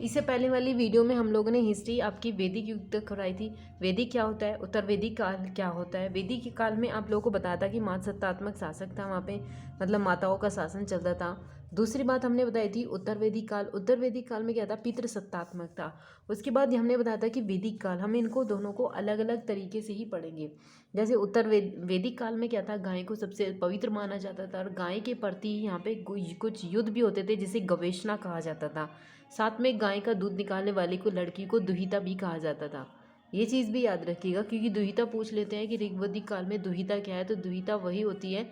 इससे पहले वाली वीडियो में हम लोगों ने हिस्ट्री आपकी वैदिक युग तक कराई थी। वैदिक क्या होता है, उत्तर वैदिक काल क्या होता है। वैदिक काल में आप लोगों को बताया था कि मातसत्तात्मक शासक था वहाँ पे, मतलब माताओं का शासन चलता था। दूसरी बात हमने बताई थी उत्तर वैदिक काल। उत्तर वैदिक काल में क्या था, पितृसत्तात्मक था। उसके बाद हमने बताया था कि वैदिक काल, हम इनको दोनों को अलग अलग तरीके से ही पढ़ेंगे। जैसे उत्तर वैदिक काल में क्या था, गाय को सबसे पवित्र माना जाता था और गाय के प्रति यहाँ पे कुछ युद्ध भी होते थे जिसे गवेषणा कहा जाता था। साथ में गाय का दूध निकालने वाली को लड़की को दुहिता भी कहा जाता था। ये चीज़ भी याद रखिएगा, क्योंकि दुहिता पूछ लेते हैं कि ऋग्वैदिक काल में दुहिता क्या है, तो दुहिता वही होती है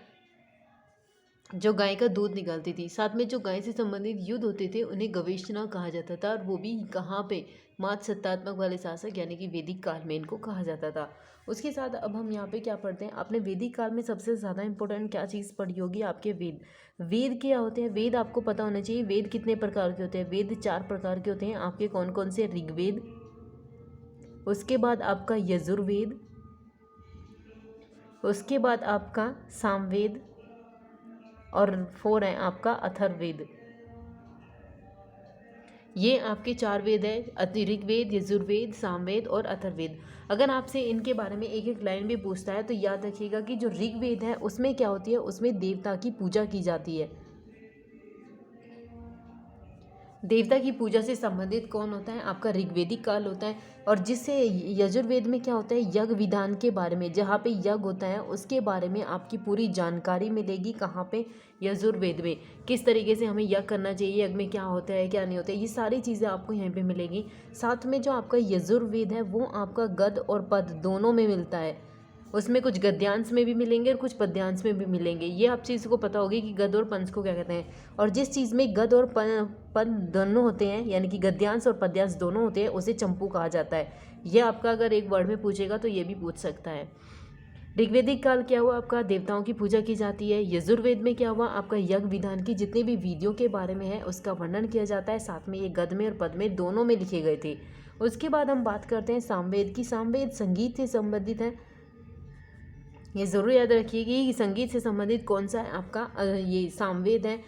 जो गाय का दूध निकालती थी। साथ में जो गाय से संबंधित युद्ध होते थे उन्हें गवेषणा कहा जाता था, और वो भी कहाँ पे, मातसत्तात्मक वाले शासक यानी कि वैदिक काल में इनको कहा जाता था। उसके साथ अब हम यहाँ पे क्या पढ़ते हैं, आपने वैदिक काल में सबसे ज़्यादा इंपॉर्टेंट क्या चीज़ पढ़ी होगी, आपके वेद। वेद क्या होते हैं, वेद आपको पता होना चाहिए। वेद कितने प्रकार के होते हैं, वेद 4 प्रकार के होते हैं आपके। कौन कौन से, ऋग्वेद, उसके बाद आपका यजुर्वेद, उसके बाद आपका सामवेद, और 4 है आपका अथर्ववेद। ये आपके 4 वेद है, ऋग्वेद, यजुर्वेद, सामवेद और अथर्ववेद। अगर आपसे इनके बारे में एक एक लाइन भी पूछता है तो याद रखिएगा कि जो ऋग्वेद है उसमें क्या होती है, उसमें देवता की पूजा की जाती है। देवता की पूजा से संबंधित कौन होता है, आपका ऋग्वेदिक काल होता है। और जिससे यजुर्वेद में क्या होता है, यज्ञ विधान के बारे में, जहाँ पे यज्ञ होता है उसके बारे में आपकी पूरी जानकारी मिलेगी। कहाँ पे, यजुर्वेद में। किस तरीके से हमें यज्ञ करना चाहिए, यज्ञ में क्या होता है क्या नहीं होता है, ये सारी चीज़ें आपको यहाँ पे मिलेगी। साथ में जो आपका यजुर्वेद है वो आपका गद्य और पद्य दोनों में मिलता है। उसमें कुछ गद्यांश में भी मिलेंगे और कुछ पद्यांश में भी मिलेंगे। ये आप चीज़ को पता होगी कि गद्य और पंच को क्या कहते हैं। और जिस चीज़ में गद्य और पद दोनों होते हैं, यानी कि गद्यांश और पद्यांश दोनों होते हैं, उसे चंपू कहा जाता है। यह आपका अगर एक वर्ड में पूछेगा तो ये भी पूछ सकता है। ऋग्वेदिक काल क्या हुआ, आपका देवताओं की पूजा की जाती है। यजुर्वेद में क्या हुआ, आपका यज्ञ विधान की जितने भी विधियों के बारे में है उसका वर्णन किया जाता है। साथ में ये गद्य में और पद में दोनों में लिखे गए थे। उसके बाद हम बात करते हैं सामवेद की। सामवेद संगीत से संबंधित है। ये ज़रूर याद रखिएगा कि संगीत से संबंधित कौन सा है, आपका ये सामवेद है।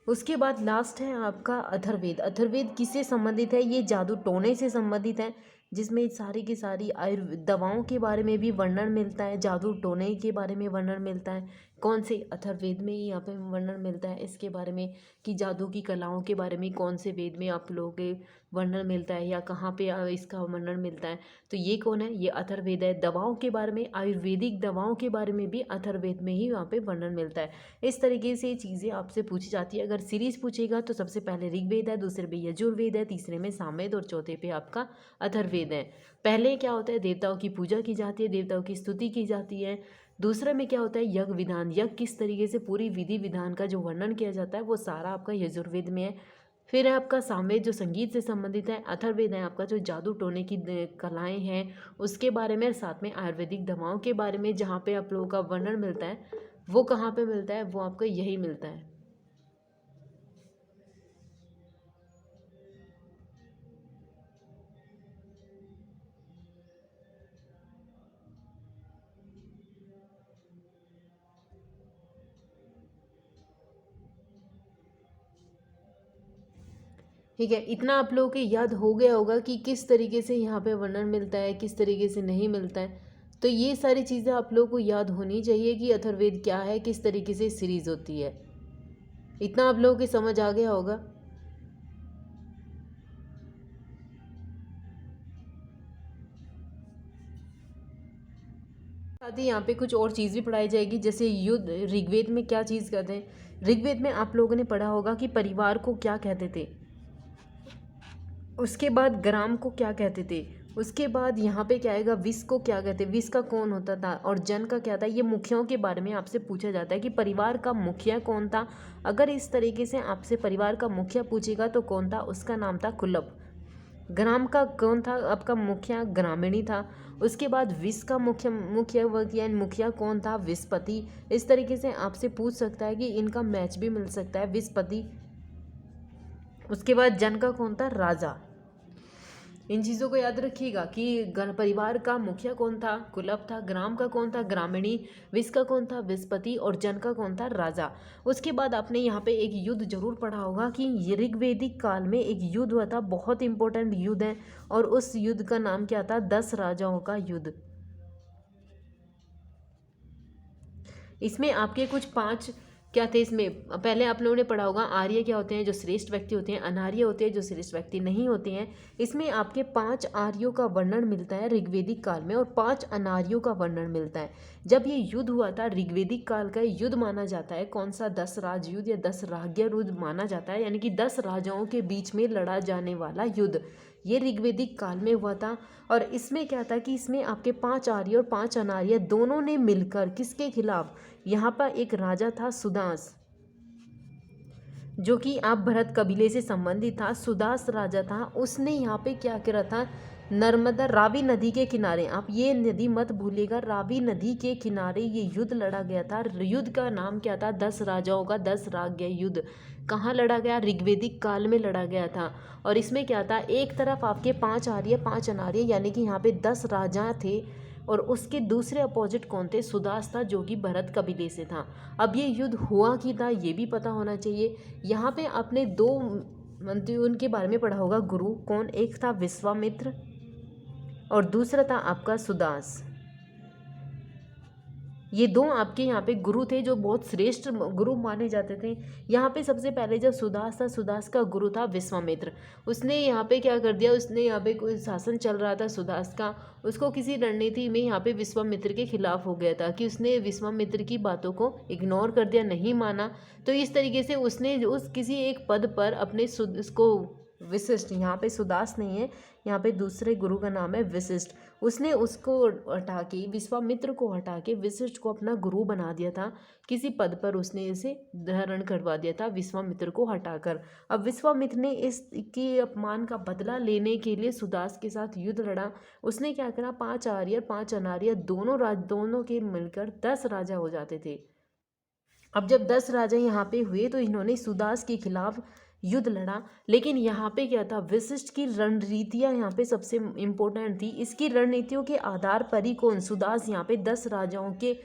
उसके बाद लास्ट है आपका अथर्ववेद। अथर्ववेद किससे संबंधित है, ये जादू टोने से संबंधित है, जिसमें सारी की सारी आयुर्वेद दवाओं के बारे में भी वर्णन मिलता है, जादू टोने के बारे में वर्णन मिलता है। कौन से, अथर्ववेद में ही यहाँ पे वर्णन मिलता है इसके बारे में, कि जादू की कलाओं के बारे में कौन से वेद में आप लोगों के वर्णन मिलता है, या कहाँ पे इसका वर्णन मिलता है। तो ये कौन है, ये अथर्ववेद है। दवाओं के बारे में, आयुर्वेदिक दवाओं के बारे में भी अथर्ववेद में ही वहाँ पे वर्णन मिलता है। इस तरीके से चीज़ें आपसे पूछी जाती है। अगर सीरीज पूछेगा तो सबसे पहले ऋग्वेद है, दूसरे पे यजुर्वेद है, तीसरे में सामवेद और चौथे पे आपका अथर्ववेद है। पहले क्या होता है, देवताओं की पूजा की जाती है, देवताओं की स्तुति की जाती है। दूसरे में क्या होता है, यज्ञ विधान, यज्ञ किस तरीके से पूरी विधि विधान का जो वर्णन किया जाता है वो सारा आपका यजुर्वेद में है। फिर है आपका सामवेद जो संगीत से संबंधित है। अथर्ववेद है आपका जो जादू टोने की कलाएं हैं उसके बारे में। साथ में आयुर्वेदिक दवाओं के बारे में जहाँ पे आप लोगों का वर्णन मिलता है, वो कहाँ पे मिलता है, वो आपको यही मिलता है। ठीक है, इतना आप लोगों के याद हो गया होगा कि किस तरीके से यहाँ पे वर्णन मिलता है, किस तरीके से नहीं मिलता है। तो ये सारी चीज़ें आप लोगों को याद होनी चाहिए कि अथर्ववेद क्या है, किस तरीके से सीरीज होती है। इतना आप लोगों की समझ आ गया होगा। साथ ही यहाँ पे कुछ और चीज़ भी पढ़ाई जाएगी, जैसे युद्ध। ऋग्वेद में क्या चीज़ कहते हैं, ऋग्वेद में आप लोगों ने पढ़ा होगा कि परिवार को क्या कहते थे। उसके बाद ग्राम को क्या कहते थे। उसके बाद यहाँ पे क्या आएगा, विष को क्या कहते, विष का कौन होता था, और जन का क्या था। ये मुखियाओं के बारे में आपसे पूछा जाता है कि परिवार का मुखिया कौन था। अगर इस तरीके से आपसे परिवार का मुखिया पूछेगा तो कौन था, उसका नाम था कुलप। ग्राम का कौन था, आपका मुखिया ग्रामीणी था। उसके बाद विष का मुखिया कौन था, विषपति। इस तरीके से आपसे पूछ सकता है कि इनका मैच भी मिल सकता है, विषपति। उसके बाद जन का कौन था, राजा। इन चीज़ों को याद रखिएगा कि परिवार का मुखिया कौन था, कुलप था, ग्राम का कौन था, ग्रामीणी, विष का कौन था, विस्पति, और जन का कौन था, राजा। उसके बाद आपने यहाँ पे एक युद्ध जरूर पढ़ा होगा कि ये ऋग्वेदिक काल में एक युद्ध हुआ था, बहुत इंपॉर्टेंट युद्ध है, और उस युद्ध का नाम क्या था, 10 राजाओं का युद्ध। इसमें आपके कुछ 5 क्या थे, इसमें पहले आप लोगों ने पढ़ा होगा आर्य क्या होते हैं, जो श्रेष्ठ व्यक्ति होते हैं, अनार्य होते हैं, जो श्रेष्ठ व्यक्ति नहीं होते हैं। इसमें आपके 5 आर्यों का वर्णन मिलता है ऋग्वेदिक काल में, और 5 अनार्यों का वर्णन मिलता है। जब ये युद्ध हुआ था, ऋग्वेदिक काल का युद्ध माना जाता है, कौन सा, 10 राज युद्ध या 10 राज्य युद्ध माना जाता है, यानी कि 10 राजाओं के बीच में लड़ा जाने वाला युद्ध, ये ऋग्वेदिक काल में हुआ था। और इसमें क्या था कि इसमें आपके 5 आर्य और 5 अनार्य दोनों ने मिलकर किसके खिलाफ, यहाँ पर एक राजा था सुदास, जो कि आप भरत कबीले से संबंधित था, सुदास राजा था। उसने यहाँ पे क्या करा था, नर्मदा रावी नदी के किनारे, आप ये नदी मत भूलिएगा, रावी नदी के किनारे ये युद्ध लड़ा गया था। युद्ध का नाम क्या था, 10 राजाओं का 10 राज्य युद्ध। कहाँ लड़ा गया, ऋग्वेदिक काल में लड़ा गया था। और इसमें क्या था, एक तरफ आपके 5 आर्य 5 अनार्य, यानी कि यहाँ पे 10 राजा थे, और उसके दूसरे अपोजिट कौन थे, सुदास था, जो कि भरत कबीले से था। अब ये युद्ध हुआ कि था, ये भी पता होना चाहिए। यहाँ पे आपने 2 मंत्री उनके बारे में पढ़ा होगा, गुरु कौन, एक था विश्वामित्र और दूसरा था आपका सुदास। ये 2 आपके यहाँ पे गुरु थे, जो बहुत श्रेष्ठ गुरु माने जाते थे। यहाँ पे सबसे पहले जब सुदास था, सुदास का गुरु था विश्वामित्र। उसने यहाँ पे क्या कर दिया, उसने यहाँ पे कोई शासन चल रहा था सुदास का, उसको किसी रणनीति में यहाँ पे विश्वामित्र के खिलाफ हो गया था, कि उसने विश्वामित्र की बातों को इग्नोर कर दिया, नहीं माना। तो इस तरीके से उसने उस किसी एक पद पर अपने उसको विशिष्ट, यहाँ पे सुदास नहीं है, यहाँ पे दूसरे गुरु का नाम है विशिष्ट, उसने उसको हटा के, विश्वामित्र को हटा के विशिष्ट को अपना गुरु बना दिया था। किसी पद पर उसने इसे धारण करवा दिया था विश्वामित्र को हटाकर। अब विश्वामित्र ने इसके अपमान का बदला लेने के लिए सुदास के साथ युद्ध लड़ा। उसने क्या करा, 5 आर्य 5 अनार्य दोनों के मिलकर 10 राजा हो जाते थे। अब जब 10 राजा यहाँ पे हुए, तो इन्होंने सुदास के खिलाफ युद्ध लड़ा। लेकिन यहाँ पे क्या था, विशिष्ट की रणनीतियाँ यहाँ पे सबसे इम्पोर्टेंट थी। इसकी रणनीतियों के आधार पर ही कौन, सुदास यहाँ पे 10 राजाओं के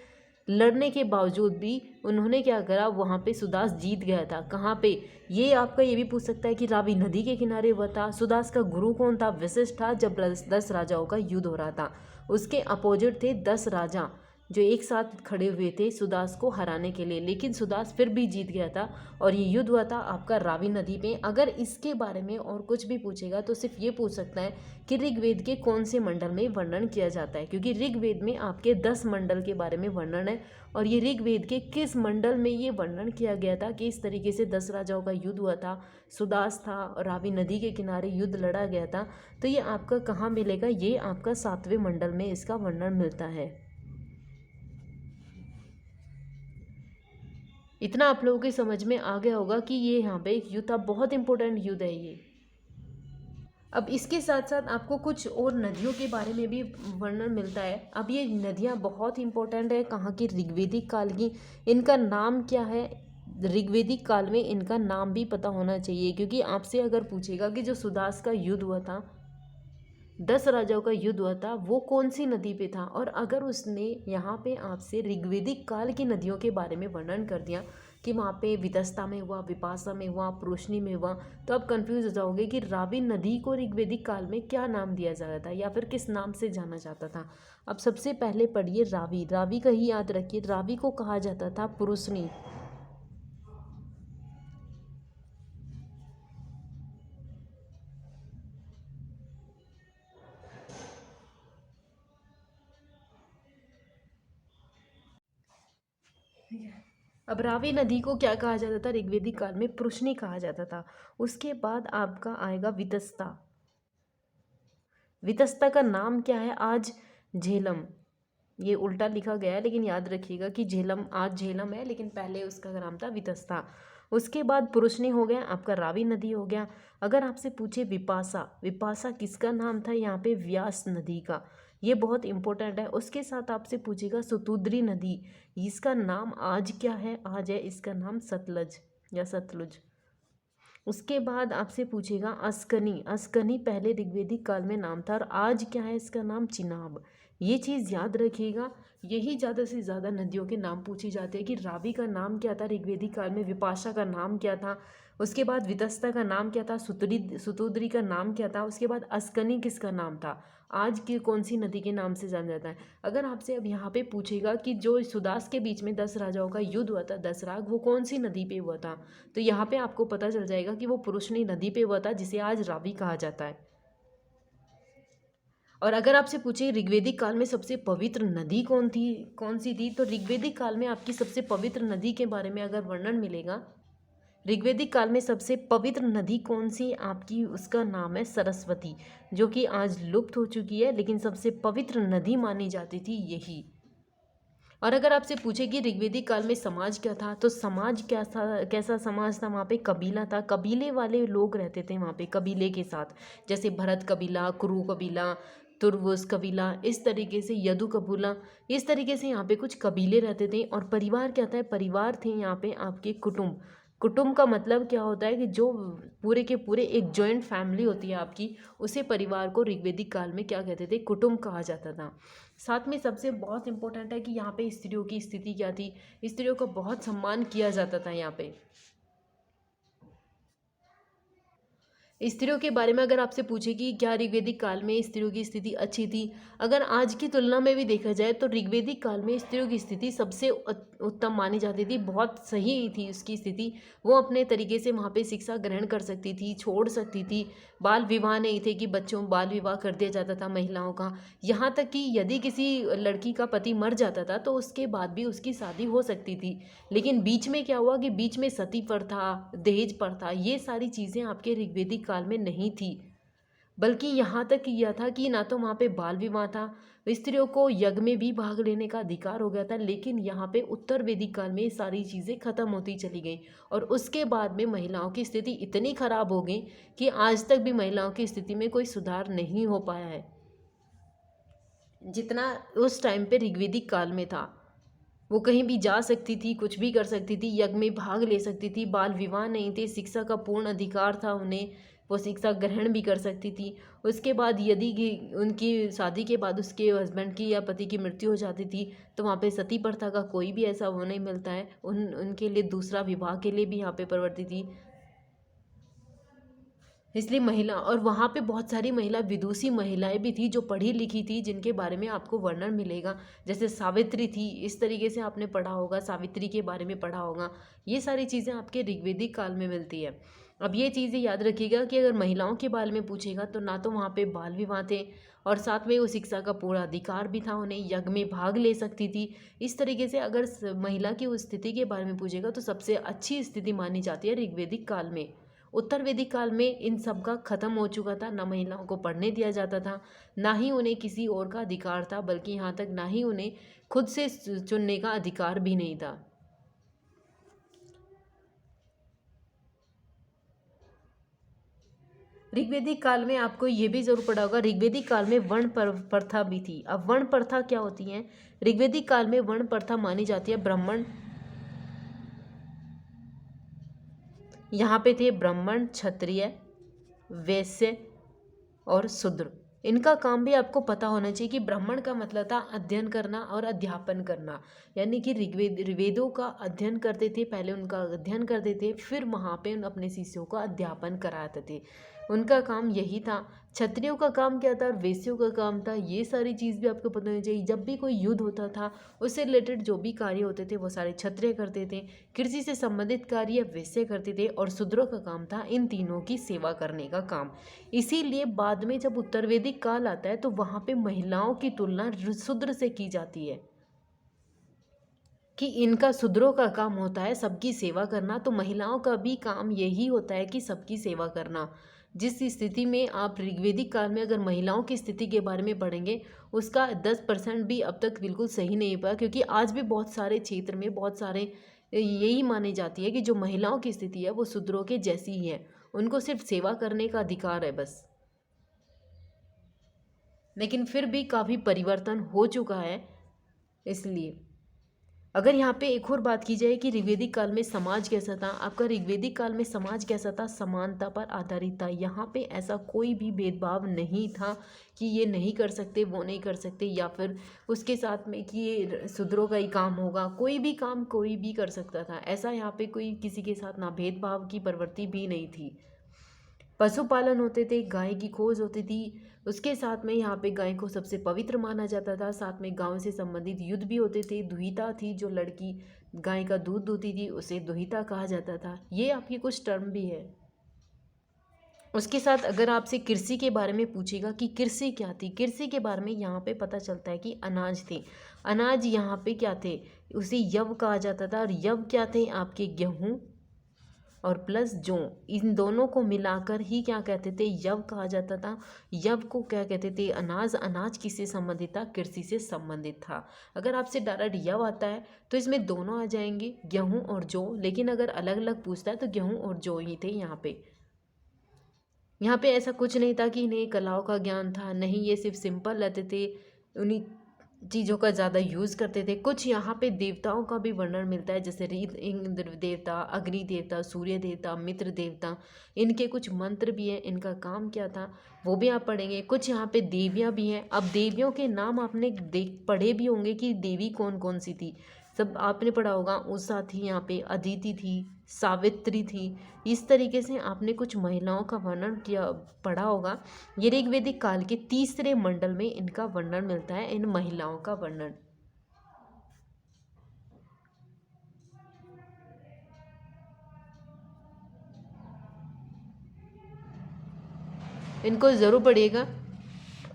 लड़ने के बावजूद भी उन्होंने क्या करा, वहाँ पे सुदास जीत गया था। कहाँ पे, ये आपका ये भी पूछ सकता है कि रावी नदी के किनारे हुआ था। सुदास का गुरु कौन था, वशिष्ठ था। जब 10 राजाओं का युद्ध हो रहा था, उसके अपोजिट थे 10 राजा, जो एक साथ खड़े हुए थे सुदास को हराने के लिए। लेकिन सुदास फिर भी जीत गया था, और ये युद्ध हुआ था आपका रावी नदी पे। अगर इसके बारे में और कुछ भी पूछेगा तो सिर्फ ये पूछ सकता है कि ऋग्वेद के कौन से मंडल में वर्णन किया जाता है, क्योंकि ऋग्वेद में आपके 10 मंडल के बारे में वर्णन है, और ये ऋग्वेद के किस मंडल में ये वर्णन किया गया था कि इस तरीके से 10 राजाओं का युद्ध हुआ था, सुदास था और रावी नदी के किनारे युद्ध लड़ा गया था। तो ये आपका कहाँ मिलेगा, ये आपका 7वें मंडल में इसका वर्णन मिलता है। इतना आप लोगों की समझ में आ गया होगा कि ये यहाँ पे एक युद्ध था, बहुत इंपॉर्टेंट युद्ध है ये। अब इसके साथ साथ आपको कुछ और नदियों के बारे में भी वर्णन मिलता है। अब ये नदियाँ बहुत इंपॉर्टेंट है, कहाँ की, ऋग्वेदिक काल की। इनका नाम क्या है, ऋग्वेदिक काल में इनका नाम भी पता होना चाहिए, क्योंकि आपसे अगर पूछेगा कि जो सुदास का युद्ध हुआ था, 10 राजाओं का युद्ध हुआ था, वो कौन सी नदी पे था, और अगर उसने यहाँ पे आपसे ऋग्वेदिक काल की नदियों के बारे में वर्णन कर दिया कि वहाँ पे वितस्ता में हुआ, विपाशा में हुआ, प्रोशनी में हुआ, तो आप कंफ्यूज हो जाओगे कि रावी नदी को ऋग्वेदिक काल में क्या नाम दिया जाता था, या फिर किस नाम से जाना जाता था। अब सबसे पहले पढ़िए रावी, रावी का ही याद रखिए, रावी को कहा जाता था पुरुषनी। अब रावी नदी को क्या कहा जाता था ऋग्वेदिक काल में, पुरुषनी कहा जाता था। उसके बाद आपका आएगा वितस्ता। वितस्ता का नाम क्या है आज, झेलम। ये उल्टा लिखा गया है, लेकिन याद रखिएगा कि झेलम आज झेलम है, लेकिन पहले उसका नाम था वितस्ता। उसके बाद पुरुषनी हो गया, आपका रावी नदी हो गया। अगर आपसे पूछे विपाशा, विपाशा किसका नाम था, यहाँ पे व्यास नदी का, ये बहुत इंपॉर्टेंट है। उसके साथ आपसे पूछेगा सुतुद्री नदी, इसका नाम आज क्या है, आज है इसका नाम सतलज या सतलुज। उसके बाद आपसे पूछेगा अस्कनी। अस्कनी पहले ऋग्वेदिक काल में नाम था और आज क्या है इसका नाम? चिनाब। ये चीज़ याद रखिएगा। यही ज़्यादा से ज़्यादा नदियों के नाम पूछे जाते हैं कि रावी का नाम क्या था ऋग्वेदिक काल में, विपाशा का नाम क्या था, उसके बाद वितस्ता का नाम क्या था, सुतुद्री का नाम क्या था, उसके बाद अस्कनी किसका नाम था, आज की कौन सी नदी के नाम से जाना जाता है। अगर आपसे अब यहाँ पे पूछेगा कि जो सुदास के बीच में 10 राजाओं का युद्ध हुआ था, 10 राग, वो कौन सी नदी पे हुआ था, तो यहाँ पे आपको पता चल जाएगा कि वो पुरुषनी नदी पे हुआ था जिसे आज रावी कहा जाता है। और अगर आपसे पूछे ऋग्वेदिक काल में सबसे पवित्र नदी कौन सी थी, तो ऋग्वेदिक काल में आपकी सबसे पवित्र नदी के बारे में अगर वर्णन मिलेगा, ऋग्वेदिक काल में सबसे पवित्र नदी कौन सी आपकी, उसका नाम है सरस्वती, जो कि आज लुप्त हो चुकी है, लेकिन सबसे पवित्र नदी मानी जाती थी यही। और अगर आपसे पूछे कि ऋग्वेदिक काल में समाज क्या था, तो समाज कैसा समाज था, वहाँ पे कबीला था, कबीले वाले लोग रहते थे वहाँ पे कबीले के साथ, जैसे भरत कबीला, कुरु कबीला, तुर्वस कबीला, इस तरीके से यदु कबीला, इस तरीके से यहाँ पे कुछ कबीले रहते थे। और परिवार क्या था? परिवार थे यहाँ पे आपके कुटुंब। कुटुंब का मतलब क्या होता है कि जो पूरे के पूरे एक जॉइंट फैमिली होती है आपकी, उसे परिवार को ऋग्वेदिक काल में क्या कहते थे? कुटुंब कहा जाता था। साथ में सबसे बहुत इंपॉर्टेंट है कि यहाँ पे स्त्रियों की स्थिति क्या थी, स्त्रियों का बहुत सम्मान किया जाता था यहाँ पे। स्त्रियों के बारे में अगर आपसे पूछे कि क्या ऋग्वेदिक काल में स्त्रियों की स्थिति अच्छी थी, अगर आज की तुलना में भी देखा जाए तो ऋग्वेदिक काल में स्त्रियों की स्थिति सबसे उत्तम मानी जाती थी, बहुत सही थी उसकी स्थिति। वो अपने तरीके से वहाँ पे शिक्षा ग्रहण कर सकती थी, छोड़ सकती थी। बाल विवाह नहीं थे कि बच्चों बाल विवाह कर दिया जाता था महिलाओं का। यहाँ तक कि यदि किसी लड़की का पति मर जाता था तो उसके बाद भी उसकी शादी हो सकती थी। लेकिन बीच में क्या हुआ कि बीच में सती प्रथा, दहेज प्रथा, ये सारी चीज़ें आपके ऋग्वेदिक काल में नहीं थी। बल्कि यहाँ तक किया था कि ना तो वहाँ पे बाल विवाह था, स्त्रियों को यज्ञ में भी भाग लेने का अधिकार हो गया था। लेकिन यहाँ पे उत्तर वैदिक काल में ये सारी चीज़ें खत्म होती चली गई और उसके बाद में महिलाओं की स्थिति इतनी खराब हो गई कि आज तक भी महिलाओं की स्थिति में कोई सुधार नहीं हो पाया है जितना उस टाइम पे ऋग्वेदिक काल में था। वो कहीं भी जा सकती थी, कुछ भी कर सकती थी, यज्ञ में भाग ले सकती थी, बाल विवाह नहीं थे, शिक्षा का पूर्ण अधिकार था उन्हें, वो शिक्षा ग्रहण भी कर सकती थी। उसके बाद यदि उनकी शादी के बाद उसके हस्बैंड की या पति की मृत्यु हो जाती थी तो वहाँ पे सती प्रथा का कोई भी ऐसा वो नहीं मिलता है, उनके लिए दूसरा विवाह के लिए भी यहाँ पे प्रवृत्ति थी। इसलिए महिला, और वहाँ पे बहुत सारी महिला विदुषी महिलाएं भी थी जो पढ़ी लिखी थी, जिनके बारे में आपको वर्णन मिलेगा। जैसे सावित्री थी, इस तरीके से आपने पढ़ा होगा, सावित्री के बारे में पढ़ा होगा। ये सारी चीज़ें आपके ऋग्वेदिक काल में मिलती है। अब ये चीज़ें याद रखिएगा कि अगर महिलाओं के बारे में पूछेगा तो ना तो वहाँ पे बाल विवाह थे और साथ में वो शिक्षा का पूरा अधिकार भी था, उन्हें यज्ञ में भाग ले सकती थी। इस तरीके से अगर महिला की उस स्थिति के बारे में पूछेगा तो सबसे अच्छी स्थिति मानी जाती है ऋग्वेदिक काल में। उत्तर वैदिक काल में इन सब का खत्म हो चुका था, ना महिलाओं को पढ़ने दिया जाता था, ना ही उन्हें किसी और का अधिकार था, बल्कि यहाँ तक ना ही उन्हें खुद से चुनने का अधिकार भी नहीं था। ऋग्वेदिक काल में आपको ये भी जरूर पढ़ा होगा, ऋग्वेदिक काल में वर्ण प्रथा भी थी। अब वर्ण प्रथा क्या होती है? ऋग्वेदिक काल में वर्ण प्रथा मानी जाती है ब्राह्मण, यहाँ पे थे ब्राह्मण, क्षत्रिय, वैश्य और शूद्र। इनका काम भी आपको पता होना चाहिए कि ब्राह्मण का मतलब था अध्ययन करना और अध्यापन करना, यानी कि ऋग्वेदों का अध्ययन करते थे, पहले उनका अध्ययन करते थे, फिर वहाँ पे उन अपने शिष्यों का अध्यापन कराते थे। उनका काम यही था। क्षत्रियों का काम क्या था और वैश्यों का काम था, ये सारी चीज़ भी आपको पता होनी चाहिए। जब भी कोई युद्ध होता था उससे रिलेटेड जो भी कार्य होते थे वो सारे क्षत्रिय करते थे, कृषि से संबंधित कार्य वैश्य करते थे और शूद्रों का काम था इन तीनों की सेवा करने का काम। इसीलिए बाद में जब उत्तर वैदिक काल आता है तो वहाँ पे महिलाओं की तुलना शूद्र से की जाती है कि इनका शूद्रों का काम होता है सबकी सेवा करना, तो महिलाओं का भी काम यही होता है कि सबकी सेवा करना। जिस स्थिति में आप ऋग्वेदिक काल में अगर महिलाओं की स्थिति के बारे में पढ़ेंगे उसका 10% भी अब तक बिल्कुल सही नहीं हुआ, क्योंकि आज भी बहुत सारे क्षेत्र में बहुत सारे यही मानी जाती है कि जो महिलाओं की स्थिति है वो शूद्रों के जैसी ही है, उनको सिर्फ सेवा करने का अधिकार है बस। लेकिन फिर भी काफ़ी परिवर्तन हो चुका है। इसलिए अगर यहाँ पे एक और बात की जाए कि ऋग्वेदिक काल में समाज कैसा था, आपका ऋग्वेदिक काल में समाज कैसा था, समानता पर आधारित था। यहाँ पे ऐसा कोई भी भेदभाव नहीं था कि ये नहीं कर सकते, वो नहीं कर सकते, या फिर उसके साथ में कि ये शूद्रों का ही काम होगा। कोई भी काम कोई भी कर सकता था, ऐसा यहाँ पे कोई किसी के साथ ना भेदभाव की प्रवृत्ति भी नहीं थी। पशुपालन होते थे, गाय की खोज होती थी, उसके साथ में यहाँ पे गाय को सबसे पवित्र माना जाता था। साथ में गांव से संबंधित युद्ध भी होते थे। दुहिता थी, जो लड़की गाय का दूध दूती थी, उसे दुहिता कहा जाता था। ये आपकी कुछ टर्म भी है। उसके साथ अगर आपसे कृषि के बारे में पूछेगा कि कृषि क्या थी, कृषि के बारे में यहाँ पे पता चलता है कि अनाज थे। अनाज यहाँ पे क्या थे, उसे यव कहा जाता था। और यव क्या थे, आपके गेहूँ और प्लस जौ, इन दोनों को मिलाकर ही क्या कहते थे, यव कहा जाता था। यव को क्या कहते थे, अनाज। अनाज किससे संबंधित था, कृषि से संबंधित था। अगर आपसे डायरेक्ट यव आता है तो इसमें दोनों आ जाएंगे, गेहूं और जौ। लेकिन अगर अलग अलग पूछता है तो गेहूं और जौ ही थे। यहाँ पे ऐसा कुछ नहीं था कि इन्हें कलाओं का ज्ञान था, नहीं, ये सिर्फ सिंपल रहते थे, उन्हीं चीज़ों का ज़्यादा यूज़ करते थे। कुछ यहाँ पे देवताओं का भी वर्णन मिलता है, जैसे इंद्र देवता, अग्नि देवता, सूर्य देवता, मित्र देवता। इनके कुछ मंत्र भी हैं, इनका काम क्या था वो भी आप पढ़ेंगे। कुछ यहाँ पे देवियाँ भी हैं। अब देवियों के नाम आपने पढ़े भी होंगे कि देवी कौन कौन सी थी, सब आपने पढ़ा होगा। उषा थी, यहाँ पे अदिति थी, सावित्री थी। इस तरीके से आपने कुछ महिलाओं का वर्णन किया, पढ़ा होगा। ये ऋग्वेदिक काल के तीसरे मंडल में इनका वर्णन मिलता है, इन महिलाओं का वर्णन। इनको ज़रूर पढ़िएगा।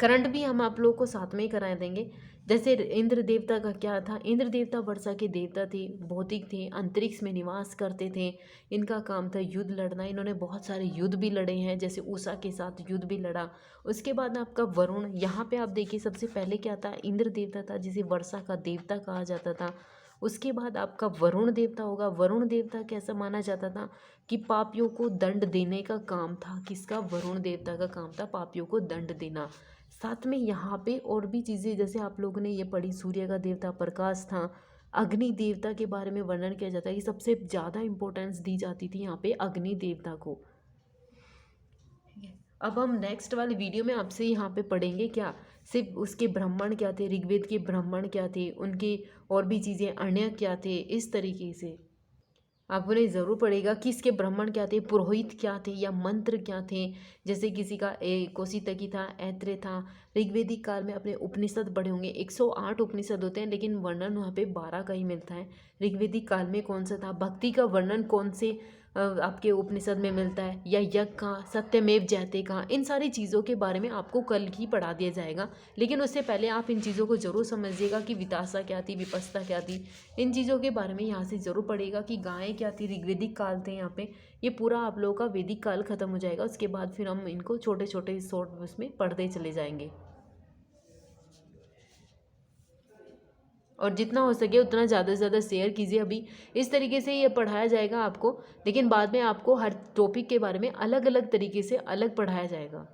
करंट भी हम आप लोगों को साथ में ही करा देंगे। जैसे इंद्र देवता का क्या था, इंद्र देवता वर्षा के देवता थे, भौतिक थे, अंतरिक्ष में निवास करते थे। इनका काम था युद्ध लड़ना। इन्होंने बहुत सारे युद्ध भी लड़े हैं, जैसे उषा के साथ युद्ध भी लड़ा। उसके बाद आपका वरुण, यहाँ पे आप देखिए सबसे पहले क्या था, इंद्र देवता था जिसे वर्षा का देवता कहा जाता था। उसके बाद आपका वरुण देवता होगा। वरुण देवता कैसा माना जाता था कि पापियों को दंड देने का काम था। किसका, वरुण देवता का काम था पापियों को दंड देना। साथ में यहाँ पे और भी चीज़ें, जैसे आप लोगों ने ये पढ़ी, सूर्य का देवता प्रकाश था। अग्नि देवता के बारे में वर्णन किया जाता है कि सबसे ज़्यादा इंपॉर्टेंस दी जाती थी यहाँ पे अग्नि देवता को। अब हम नेक्स्ट वाले वीडियो में आपसे यहाँ पे पढ़ेंगे क्या, सिर्फ उसके ब्राह्मण क्या थे, ऋग्वेद के ब्राह्मण क्या थे, उनके और भी चीज़ें अन्य क्या थे। इस तरीके से आप उन्हें ज़रूर पढ़ेगा कि इसके ब्राह्मण क्या थे, पुरोहित क्या थे, या मंत्र क्या थे। जैसे किसी का कौशितकी था, ऐत्रेय था। ऋग्वेदिक काल में अपने उपनिषद पढ़े होंगे, 108 उपनिषद होते हैं, लेकिन वर्णन वहाँ पे 12 का ही मिलता है। ऋग्वेदिक काल में कौन सा था, भक्ति का वर्णन कौन से आपके उपनिषद में मिलता है, या यज्ञ का, सत्यमेव जयते का। इन सारी चीज़ों के बारे में आपको कल ही पढ़ा दिया जाएगा। लेकिन उससे पहले आप इन चीज़ों को ज़रूर समझिएगा कि वितासा क्या थी, विपस्ता क्या थी। इन चीज़ों के बारे में यहाँ से ज़रूर पढ़ेगा कि गायें क्या थी, ऋग्वेदिक काल थे यहाँ पे। ये पूरा आप लोगों का वैदिक काल खत्म हो जाएगा। उसके बाद फिर हम इनको छोटे छोटे शॉर्ट उसमें पढ़ते चले जाएंगे, और जितना हो सके उतना ज़्यादा से ज़्यादा शेयर कीजिए। अभी इस तरीके से ये पढ़ाया जाएगा आपको, लेकिन बाद में आपको हर टॉपिक के बारे में अलग अलग तरीके से अलग पढ़ाया जाएगा।